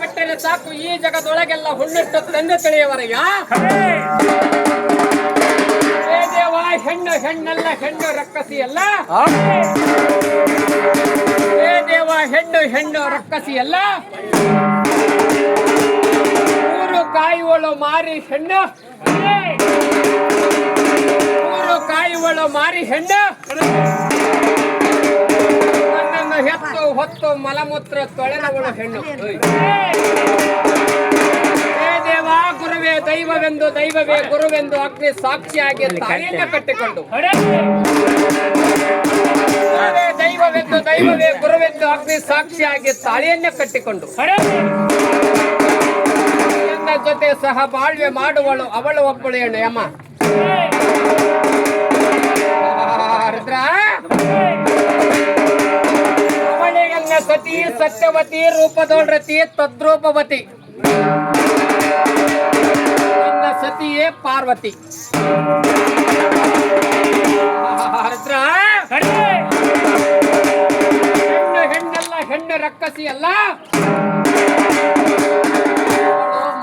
ಬಿಟ್ಟರೆ ಸಾಕು ಈ ಜಗದೊಳಗೆಲ್ಲ ಹುಣ್ಣಿಟ್ಟು ತಂದೆ ತಿಳಿಯವರೆಯ ದೇವ ಹೆಣ್ಣು ಹೆಣ್ಣಲ್ಲ ಹೆಣ್ಣು ರಕ್ಕಸಿ ಅಲ್ಲ ದೇವ ಹೆಣ್ಣು ಹೆಣ್ಣು ರಕ್ಕಸಿ ಅಲ್ಲ ಊರು ಕಾಯುವಳು ಮಾರಿ ಹೆಣ್ಣು ಊರು ಕಾಯುವಳು ಮಾರಿ ಹೆಣ್ಣು ನನ್ನನ್ನು ಹೆತ್ತು ಹೊತ್ತು ಮಲಮೂತ್ರ ತೊಳೆದವಳು ಹೆಣ್ಣು ದೇವ ಗುರುವೇ ದೈವವೆಂದು ದೈವವೇ ಗುರುವೆಂದು ಅಗ್ನಿ ಸಾಕ್ಷಿಯಾಗಿ ತಾಯಿಯನ್ನು ಕಟ್ಟಿಕೊಂಡು ದೈವವೆಂದು ದೈವವೇ ಗುರುವೆಂದು ಅಗ್ನಿ ಸಾಕ್ಷಿಯಾಗಿ ತಾಳಿಯನ್ನು ಕಟ್ಟಿಕೊಂಡು ನನ್ನ ಜೊತೆ ಸಹ ಬಾಳ್ವೆ ಮಾಡುವಳು ಅವಳು ಒಬ್ಬಳು ಹೆಣ್ಣು ಯಮ ರುದ್ರ ಅವಳಿಗನ್ನ ಸತಿ ಸತ್ಯವತಿ ರೂಪದೋಳ್ರತಿ ತದ್ರೂಪವತಿ ನನ್ನ ಸತಿಯೇ ಪಾರ್ವತಿ ರುದ್ರ ಹೆಣ್ಣು ಹೆಣ್ಣಲ್ಲ ಹೆಣ್ಣು ರಕ್ಕಸಿ ಅಲ್ಲ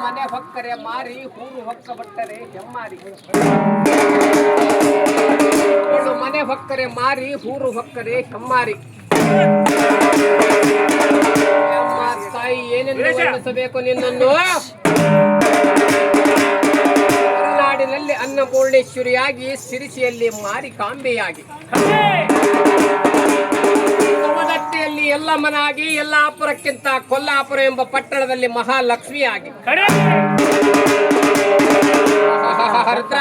ಮನೆ ಹೊಕ್ಕರೆ ಮಾರಿ ಹೂರು ಹೊಕ್ಕ ಬಟ್ಟರೆ ಹೆಮ್ಮಾರಿ ಮನೆ ಹೊಕ್ಕರೆ ಮಾರಿ ಹೂರು ಹೊಕ್ಕರೆ ಹೆಮ್ಮಾರಿ ತಾಯಿ ಏನೆಂದು ವರ್ಣಿಸಬೇಕು ನಿನ್ನನ್ನು ನಾಡಿನಲ್ಲಿ ಅನ್ನಪೂರ್ಣೇಶ್ವರಿಯಾಗಿ ಸಿರಿಸಿಯಲ್ಲಿ ಮಾರಿ ಕಾಂಬೆಯಾಗಿ ನವದತ್ತಿಯಲ್ಲಿ ಎಲ್ಲಮ್ಮನಾಗಿ ಯಲ್ಲಾಪುರಕ್ಕಿಂತ ಕೊಲ್ಲಾಪುರ ಎಂಬ ಪಟ್ಟಣದಲ್ಲಿ ಮಹಾಲಕ್ಷ್ಮಿಯಾಗಿ ರುದ್ರ